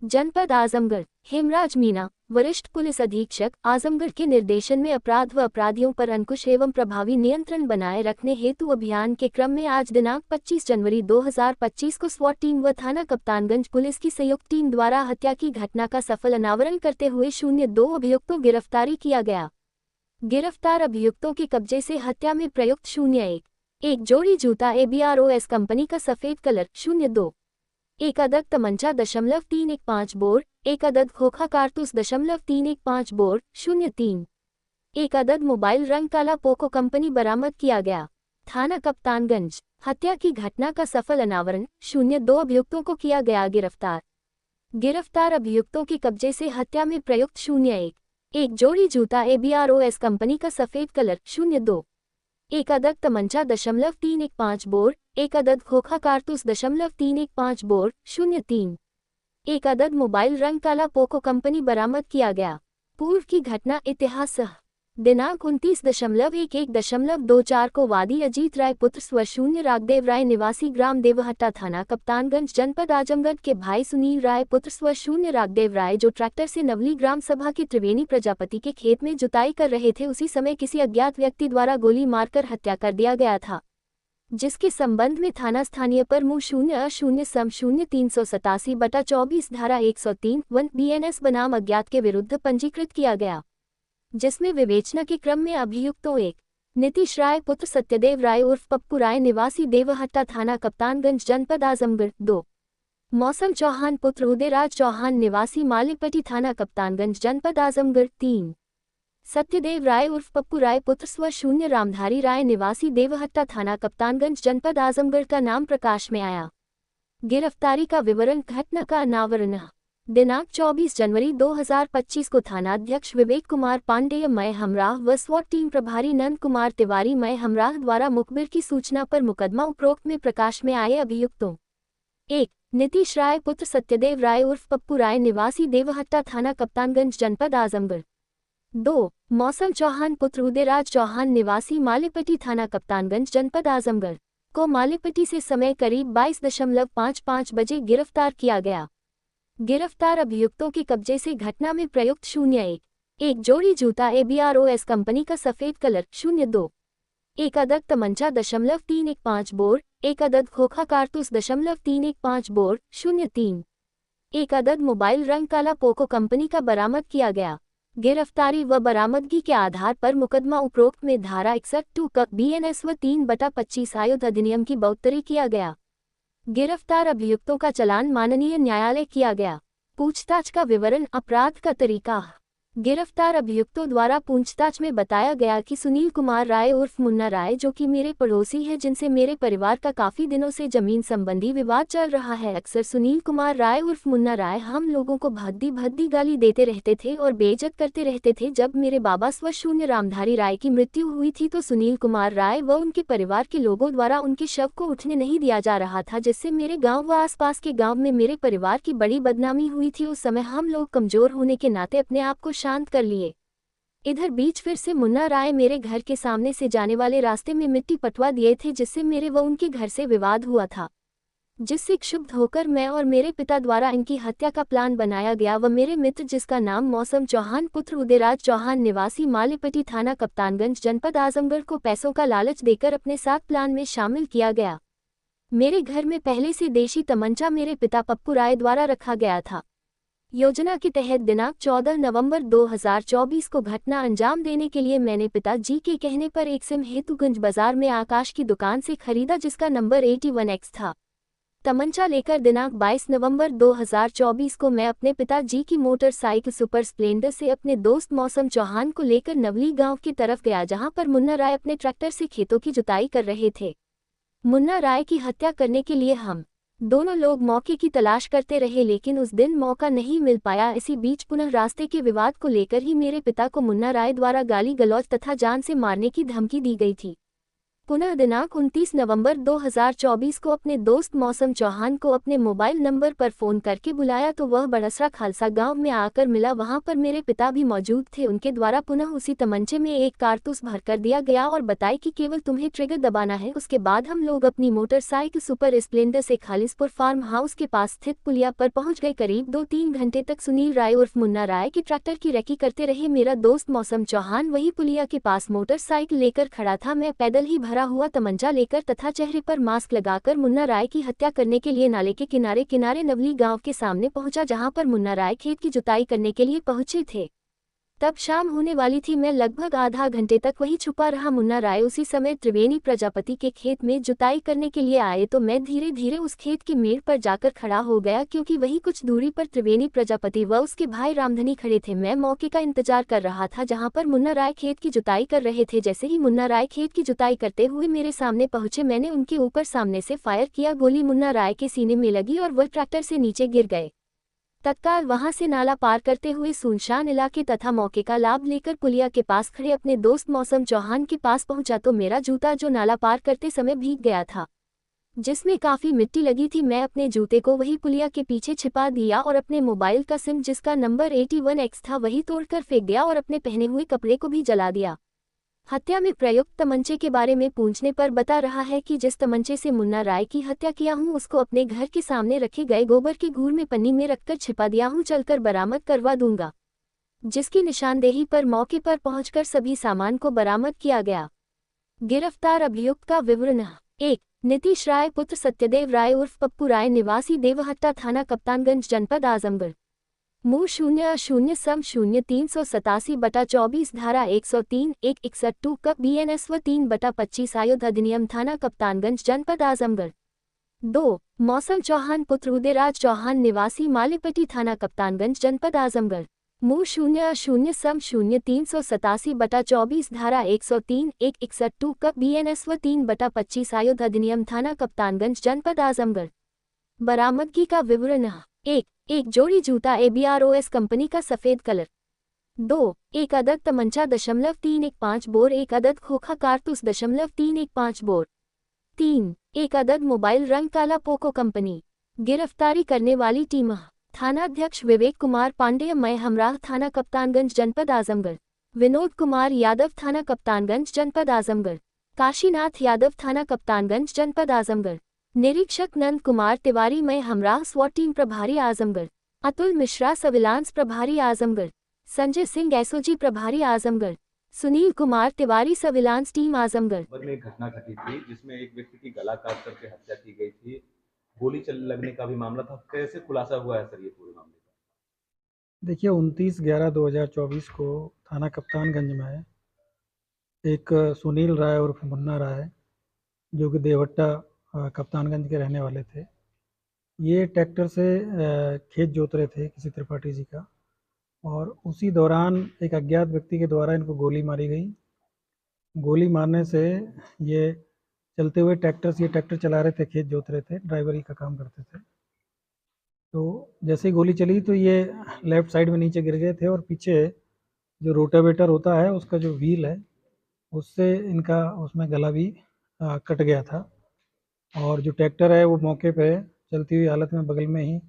जनपद आजमगढ़। हेमराज मीना, वरिष्ठ पुलिस अधीक्षक आजमगढ़ के निर्देशन में अपराध व अपराधियों पर अंकुश एवं प्रभावी नियंत्रण बनाए रखने हेतु अभियान के क्रम में आज दिनांक 25 जनवरी 2025 को स्वॉट टीम व थाना कप्तानगंज पुलिस की संयुक्त टीम द्वारा हत्या की घटना का सफल अनावरण करते हुए 02 अभियुक्तों गिरफ्तारी किया गया। गिरफ्तार अभियुक्तों के कब्जे से हत्या में प्रयुक्त 01 एक जोड़ी जूता ABROS कंपनी का सफेद कलर 02 एक अदद तमंचा 315 बोर, एक अदद खोखा कारतूस 315 बोर 03 एक अदद मोबाइल रंग काला पोको कंपनी बरामद किया गया। थाना कप्तानगंज। हत्या की घटना का सफल अनावरण 02 अभियुक्तों को किया गया गिरफ्तार। गिरफ्तार अभियुक्तों के कब्जे से हत्या में प्रयुक्त 01 एक जोड़ी जूता ABROS कंपनी का सफेद कलर 02 एक अदद तमंचा 315 बोर, एक अदद खोखा कारतूस 315 बोर 03 एक अदद मोबाइल रंग काला पोको कंपनी बरामद किया गया। पूर्व की घटना इतिहास। दिनांक 29.11.24 को वादी अजीत राय पुत्र स्व रागदेव राय निवासी ग्राम देवहट्टा थाना कप्तानगंज जनपद आजमगढ़ के भाई सुनील राय पुत्र स्व रागदेव राय जो ट्रैक्टर से नवली ग्राम सभा के त्रिवेणी प्रजापति के खेत में जुताई कर रहे थे, उसी समय किसी अज्ञात व्यक्ति द्वारा गोली मारकर हत्या कर दिया गया था, जिसके संबंध में थाना स्थानीय पर मु 0 सम 0387/24 धारा 103 1 BNS बनाम अज्ञात के विरुद्ध पंजीकृत किया गया, जिसमें विवेचना के क्रम में अभियुक्तों 1 नीतीश राय पुत्र सत्यदेव राय उर्फ पप्पू राय निवासी देवहट्टा थाना कप्तानगंज जनपद आजमगढ़, 2 मौसम चौहान पुत्र उदयराज चौहान निवासी मालिकपट्टी थाना कप्तानगंज जनपद आजमगढ़, 3 सत्यदेव राय उर्फ पप्पू राय पुत्र स्व रामधारी राय निवासी देवहट्टा थाना कप्तानगंज जनपद आजमगढ़ का नाम प्रकाश में आया। गिरफ्तारी का विवरण। घटना का अनावरण दिनांक 24 जनवरी 2025 को थानाध्यक्ष विवेक कुमार पांडेय मय हमराह व स्वॉट टीम प्रभारी नंद कुमार तिवारी मय हमराह द्वारा मुखबिर की सूचना पर मुकदमा उपरोक्त में प्रकाश में आए अभियुक्तों 1 नीतीश राय पुत्र सत्यदेव राय उर्फ पप्पू राय निवासी देवहट्टा थाना कप्तानगंज जनपद आजमगढ़, 2 मौसम चौहान पुत्र उदयराज चौहान निवासी मालिकपट्टी थाना कप्तानगंज जनपद आजमगढ़ को मालिकपट्टी से समय करीब 22.55 बजे गिरफ्तार किया गया। गिरफ्तार अभियुक्तों के कब्जे से घटना में प्रयुक्त 01 एक जोड़ी जूता ABROS कंपनी का सफेद कलर 02 एक अदद तमंचा 315 बोर, एक अदद खोखा कारतूस 315 बोर 03 एक अदद मोबाइल रंग काला पोको कंपनी का बरामद किया गया। गिरफ्तारी व बरामदगी के आधार पर मुकदमा उपरोक्त में धारा 61 BNS व 3/25 आयुध अधिनियम की बढ़ोतरी किया गया। गिरफ्तार अभियुक्तों का चालान माननीय न्यायालय किया गया। पूछताछ का विवरण। अपराध का तरीका। गिरफ्तार अभियुक्तों द्वारा पूछताछ में बताया गया कि सुनील कुमार राय उर्फ मुन्ना राय, जो कि मेरे पड़ोसी है, जिनसे मेरे परिवार का काफी दिनों से जमीन संबंधी विवाद चल रहा है, अक्सर सुनील कुमार राय उर्फ मुन्ना राय हम लोगों को भद्दी गाली देते रहते थे और बेइज्जत करते रहते थे। जब मेरे बाबा स्व रामधारी राय की मृत्यु हुई थी तो सुनील कुमार राय व उनके परिवार के लोगों द्वारा उनके शव को उठने नहीं दिया जा रहा था, जिससे मेरे गाँव व आसपास के गाँव में मेरे परिवार की बड़ी बदनामी हुई थी। उस समय हम लोग कमजोर होने के नाते अपने आप को शांत कर लिए। इधर बीच फिर से मुन्ना राय मेरे घर के सामने से जाने वाले रास्ते में मिट्टी पटवा दिए थे, जिससे मेरे व उनके घर से विवाद हुआ था, जिससे क्षुब्ध होकर मैं और मेरे पिता द्वारा इनकी हत्या का प्लान बनाया गया व मेरे मित्र, जिसका नाम मौसम चौहान पुत्र उदयराज चौहान निवासी मालिकपट्टी थाना कप्तानगंज जनपद आजमगढ़ को पैसों का लालच देकर अपने साथ प्लान में शामिल किया गया। मेरे घर में पहले से देशी तमंचा मेरे पिता पप्पू राय द्वारा रखा गया था। योजना के तहत दिनांक 14 नवंबर 2024 को घटना अंजाम देने के लिए मैंने पिताजी के कहने पर एक सिम हेतुगंज बाजार में आकाश की दुकान से खरीदा, जिसका नंबर 81X था। तमंचा लेकर दिनांक 22 नवंबर 2024 को मैं अपने पिताजी की मोटरसाइकिल सुपर स्प्लेंडर से अपने दोस्त मौसम चौहान को लेकर नवली गांव की तरफ गया, जहां पर मुन्ना राय अपने ट्रैक्टर से खेतों की जुताई कर रहे थे। मुन्ना राय की हत्या करने के लिए हम दोनों लोग मौके की तलाश करते रहे, लेकिन उस दिन मौका नहीं मिल पाया। इसी बीच पुनः रास्ते के विवाद को लेकर ही मेरे पिता को मुन्ना राय द्वारा गाली गलौज तथा जान से मारने की धमकी दी गई थी। पुनः दिनांक 29 नवंबर 2024 को अपने दोस्त मौसम चौहान को अपने मोबाइल नंबर पर फोन करके बुलाया तो वह बड़सरा खालसा गांव में आकर मिला। वहां पर मेरे पिता भी मौजूद थे। उनके द्वारा पुनः उसी तमंचे में एक कारतूस भरकर दिया गया और बताया कि केवल तुम्हें ट्रिगर दबाना है। उसके बाद हम लोग अपनी मोटरसाइकिल सुपर स्प्लेंडर से खालिसपुर फार्म हाउस के पास स्थित पुलिया पर पहुंच गए। करीब 2-3 घंटे तक सुनील राय उर्फ मुन्ना राय की ट्रैक्टर की रेकी करते रहे। मेरा दोस्त मौसम चौहान वही पुलिया के पास मोटरसाइकिल लेकर खड़ा था। मैं पैदल ही भरा हुआ तमंचा लेकर तथा चेहरे पर मास्क लगाकर मुन्ना राय की हत्या करने के लिए नाले के किनारे नवली गांव के सामने पहुंचा, जहां पर मुन्ना राय खेत की जुताई करने के लिए पहुंचे थे। तब शाम होने वाली थी। मैं लगभग आधा घंटे तक वहीं छुपा रहा। मुन्ना राय उसी समय त्रिवेणी प्रजापति के खेत में जुताई करने के लिए आए तो मैं धीरे धीरे उस खेत की मेड़ पर जाकर खड़ा हो गया, क्योंकि वही कुछ दूरी पर त्रिवेणी प्रजापति व उसके भाई रामधनी खड़े थे। मैं मौके का इंतजार कर रहा था जहां पर मुन्ना राय खेत की जुताई कर रहे थे। जैसे ही मुन्ना राय खेत की जुताई करते हुए मेरे सामने पहुंचे, मैंने उनके ऊपर सामने से फायर किया। गोली मुन्ना राय के सीने में लगी और वह ट्रैक्टर से नीचे गिर गए। तत्काल वहां से नाला पार करते हुए सुनसान इलाके तथा मौके का लाभ लेकर पुलिया के पास खड़े अपने दोस्त मौसम चौहान के पास पहुंचा तो मेरा जूता जो नाला पार करते समय भीग गया था, जिसमें काफी मिट्टी लगी थी, मैं अपने जूते को वही पुलिया के पीछे छिपा दिया और अपने मोबाइल का सिम जिसका नंबर 81X था वही तोड़कर फेंक दिया और अपने पहने हुए कपड़े को भी जला दिया। हत्या में प्रयुक्त तमंचे के बारे में पूछने पर बता रहा है कि जिस तमंचे से मुन्ना राय की हत्या किया हूं उसको अपने घर के सामने रखे गए गोबर के घूर में पन्नी में रखकर छिपा दिया हूं, चलकर बरामद करवा दूंगा। जिसकी निशानदेही पर मौके पर पहुंचकर सभी सामान को बरामद किया गया। गिरफ्तार अभियुक्त का विवरण। 1. नीतीश राय पुत्र सत्यदेव राय उर्फ पप्पू राय निवासी देवहट्टा थाना कप्तानगंज जनपद आजमगढ़। मूल 0-0-387/24 धारा 103(1)61 कप BNS व 3/25 आयुध अधिनियम थाना कप्तानगंज जनपद आजमगढ़। 2. मौसम चौहान पुत्र उदयराज चौहान निवासी मालेपट्टी थाना कप्तानगंज जनपद आजमगढ़। मूल 0-0-387/24 धारा 103(1)61 कप BNS व 3/25 आयुध अधिनियम थाना कप्तानगंज जनपद आजमगढ़। बरामदगी का विवरण। 1 जोड़ी जूता ABROS कंपनी का सफेद कलर। 2 एक अदद तमंचा 315 बोर। 1 अदद खोखा कारतूस 315 बोर। 3 एक अदद मोबाइल रंग काला पोको कंपनी। गिरफ्तारी करने वाली टीम। थानाध्यक्ष विवेक कुमार पांडेय मैं हमराह थाना कप्तानगंज जनपद आजमगढ़। विनोद कुमार यादव थाना कप्तानगंज जनपद आजमगढ़। काशीनाथ यादव थाना कप्तानगंज जनपद आजमगढ़। निरीक्षक नंद कुमार तिवारी मैं हमराह SWAT टीम प्रभारी आजमगढ़। अतुल मिश्रा सर्विलांस प्रभारी आजमगढ़। संजय सिंह SOG प्रभारी आजमगढ़। Sunil Kumar Tiwari surveillance team Azamgarh. में एक घटना घटी थी जिसमें एक व्यक्ति की गला काट करके हत्या की गई थी। गोली चल लगने का भी मामला था। कैसे खुलासा हुआ है सर ये पूरे मामले का? देखिए 29/11/2024 को थाना कप्तानगंज में एक सुनील राय उर्फ मुन्ना राय जो कि देवहट्टा कप्तानगंज के रहने वाले थे, ये ट्रैक्टर से खेत जोत रहे थे किसी त्रिपाठी जी का, और उसी दौरान एक अज्ञात व्यक्ति के द्वारा इनको गोली मारी गई। गोली मारने से ये चलते हुए ये ट्रैक्टर चला रहे थे, खेत जोत रहे थे, ड्राइवरी का काम करते थे। तो जैसे ही गोली चली तो ये लेफ़्ट साइड में नीचे गिर गए थे और पीछे जो रोटावेटर होता है उसका जो व्हील है उससे इनका उसमें गला भी कट गया था। और जो ट्रैक्टर है वो मौके पे चलती हुई हालत में बगल में ही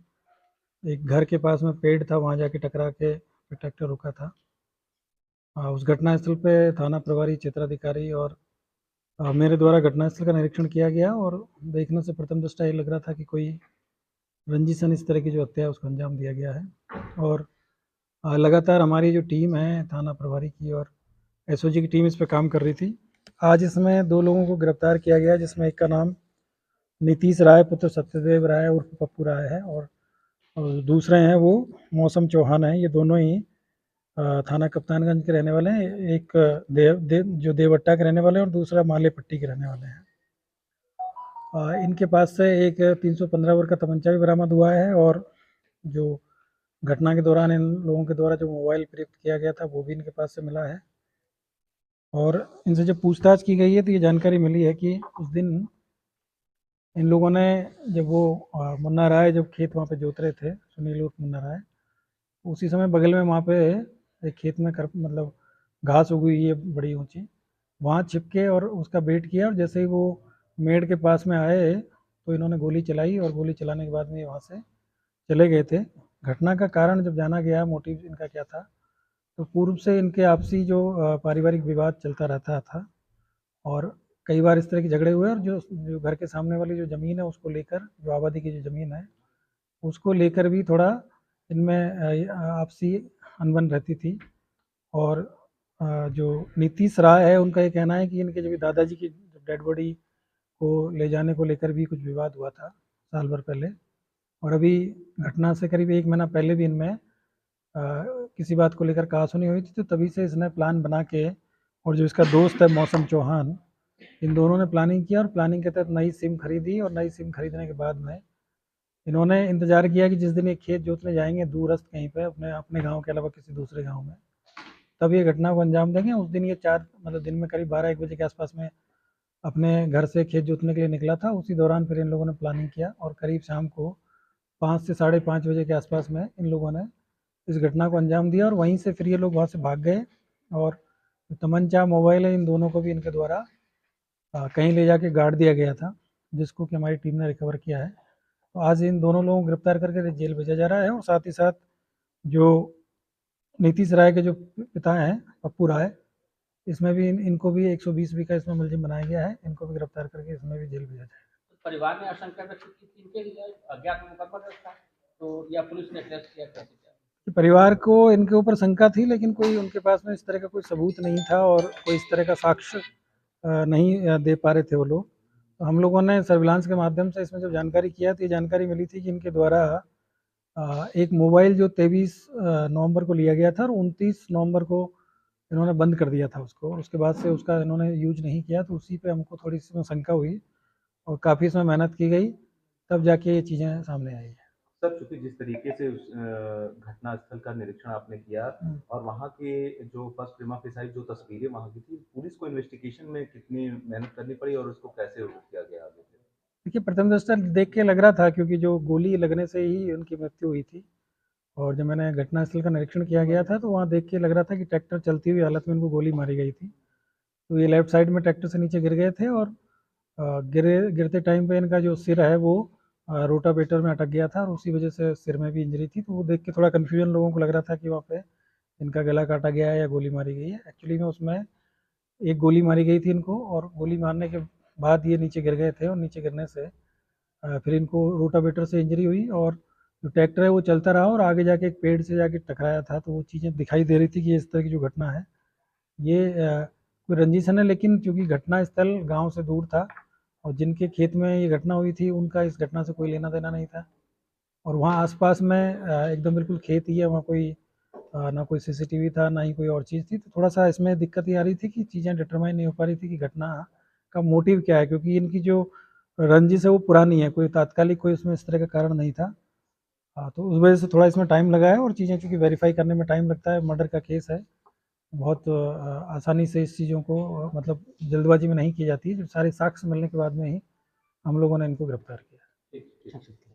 एक घर के पास में पेड़ था, वहाँ जाके टकरा के ट्रैक्टर रुका था। उस घटनास्थल पे थाना प्रभारी क्षेत्राधिकारी और मेरे द्वारा घटनास्थल का निरीक्षण किया गया और देखने से प्रथम दृष्टया ये लग रहा था कि कोई रंजिशन इस तरह की जो हत्या है उसको अंजाम दिया गया है। और लगातार हमारी जो टीम है थाना प्रभारी की और SOG की टीम इस पर काम कर रही थी। आज इसमें 2 लोगों को गिरफ्तार किया गया, जिसमें एक का नाम नीतीश राय पुत्र सत्यदेव राय उर्फ पप्पू राय है और दूसरे हैं वो मौसम चौहान है। ये दोनों ही थाना कप्तानगंज के रहने वाले हैं। एक जो देवहट्टा के रहने वाले हैं और दूसरा मालेपट्टी के रहने वाले हैं। इनके पास से एक 315 बोर का तमंचा भी बरामद हुआ है और जो घटना के दौरान इन लोगों के द्वारा जो मोबाइल प्रयुक्त किया गया था वो भी इनके पास से मिला है। और इनसे जब पूछताछ की गई है तो ये जानकारी मिली है कि उस दिन इन लोगों ने जब वो मुन्ना राय जब खेत वहाँ पे जोत रहे थे, सुनील उर्फ मुन्ना राय, उसी समय बगल में वहाँ पे एक खेत में मतलब घास उगी हुई है बड़ी ऊंची, वहाँ छिपके और उसका वेट किया, और जैसे ही वो मेड़ के पास में आए तो इन्होंने गोली चलाई, और गोली चलाने के बाद में ये वहाँ से चले गए थे। घटना का कारण जब जाना गया, मोटिव इनका क्या था, तो पूर्व से इनके आपसी जो पारिवारिक विवाद चलता रहता था, और कई बार इस तरह के झगड़े हुए, और जो जो घर के सामने वाली जो ज़मीन है उसको लेकर, जो आबादी की जो ज़मीन है उसको लेकर भी थोड़ा इनमें आपसी अनबन रहती थी। और जो नीतीश राय है उनका ये कहना है कि इनके जब दादाजी की डेड बॉडी को ले जाने को लेकर भी कुछ विवाद हुआ था साल भर पहले, और अभी घटना से करीब 1 महीना पहले भी इनमें किसी बात को लेकर कहासुनी हुई थी, तो तभी से इसने प्लान बना के, और जो इसका दोस्त है मौसम चौहान, इन दोनों ने प्लानिंग किया, और प्लानिंग के तहत नई सिम खरीदी, और नई सिम खरीदने के बाद में इन्होंने इंतजार किया कि जिस दिन ये खेत जोतने जाएंगे दूरस्थ कहीं पे, अपने अपने गांव के अलावा किसी दूसरे गांव में, तब ये घटना को अंजाम देंगे। उस दिन ये 4 मतलब दिन में करीब 12-1 बजे के आसपास में अपने घर से खेत जोतने के लिए निकला था। उसी दौरान फिर इन लोगों ने प्लानिंग किया, और करीब शाम को 5 से 5:30 बजे के आसपास में इन लोगों ने इस घटना को अंजाम दिया, और वहीं से फिर ये लोग वहाँ से भाग गए, और तमंचा मोबाइल है इन दोनों को भी इनके द्वारा कहीं ले जाके गाड़ दिया गया था, जिसको कि हमारी टीम ने रिकवर किया है। तो आज इन दोनों लोगों को गिरफ्तार करके जेल भेजा जा रहा है, और साथ ही साथ जो नीतीश राय के जो पिता हैं पप्पू राय, इसमें भी इनको भी 120 का इसमें मुलजिम बनाया गया है, इनको भी गिरफ्तार करके इसमें भी जेल भेजा जाएगा। परिवार ने आशंका व्यक्त की थी इनके लिए अज्ञात मुकदमा दर्ज था, तो या पुलिस ने ट्रेस किया कैसे क्या? परिवार को इनके ऊपर शंका थी, लेकिन कोई उनके पास में इस तरह का कोई सबूत नहीं था, और कोई इस तरह का साक्ष्य नहीं दे पा रहे थे वो लोग। तो हम लोगों ने सर्विलांस के माध्यम से इसमें जब जानकारी किया, तो ये जानकारी मिली थी कि इनके द्वारा एक मोबाइल जो 23 नवंबर को लिया गया था, और 29 नवंबर को इन्होंने बंद कर दिया था उसको, और उसके बाद से उसका इन्होंने यूज नहीं किया, तो उसी पे हमको थोड़ी सी शंका हुई, और काफ़ी इसमें मेहनत की गई, तब जाके ये चीज़ें सामने आई है। सर, चूंकि जिस तरीके से उस घटना स्थल का निरीक्षण आपने किया, और वहाँ के जो फर्स्ट प्रिमा फेसाई जो तस्वीरें वहाँ की थी, पुलिस को इन्वेस्टिगेशन में कितनी मेहनत करनी पड़ी और उसको कैसे किया गया आगे से? देखिए, प्रथम दृष्टया देख के लग रहा था, क्योंकि जो गोली लगने से ही उनकी मृत्यु हुई थी, और जब मैंने घटनास्थल का निरीक्षण किया गया था, तो वहाँ देख के लग रहा था कि ट्रैक्टर चलती हुई हालत में उनको गोली मारी गई थी। तो ये लेफ्ट साइड में ट्रैक्टर से नीचे गिर गए थे, और गिरते टाइम पे इनका जो सिर है वो रोटावेटर में अटक गया था, और उसी वजह से सिर में भी इंजरी थी। तो वो देख के थोड़ा कन्फ्यूजन लोगों को लग रहा था कि वहाँ पे इनका गला काटा गया है या गोली मारी गई है। एक्चुअली में उसमें एक गोली मारी गई थी इनको, और गोली मारने के बाद ये नीचे गिर गए थे, और नीचे गिरने से फिर इनको रोटावेटर से इंजरी हुई, और जो ट्रैक्टर है वो चलता रहा, और आगे जाके एक पेड़ से जाके टकराया था। तो वो चीज़ें दिखाई दे रही थी कि इस तरह की जो घटना है ये कोई रंजिश है, लेकिन चूँकि घटना स्थल गाँव से दूर था, और जिनके खेत में ये घटना हुई थी उनका इस घटना से कोई लेना देना नहीं था, और वहाँ आसपास में एकदम बिल्कुल खेत ही है, वहाँ कोई ना कोई सीसीटीवी था, ना ही कोई और चीज़ थी। तो थोड़ा सा इसमें दिक्कत ये आ रही थी कि चीज़ें डिटरमाइन नहीं हो पा रही थी कि घटना का मोटिव क्या है, क्योंकि इनकी जो रंजिश है वो पुरानी है, कोई तात्कालिक कोई उसमें इस तरह का कारण नहीं था। हाँ, तो उस वजह से थोड़ा इसमें टाइम लगा है, और चीज़ें चूँकि वेरीफाई करने में टाइम लगता है, मर्डर का केस है, बहुत आसानी से इस चीज़ों को मतलब जल्दबाजी में नहीं की जाती है। जब सारे साक्ष्य मिलने के बाद में ही हम लोगों ने इनको गिरफ्तार किया। ठीक ठीक।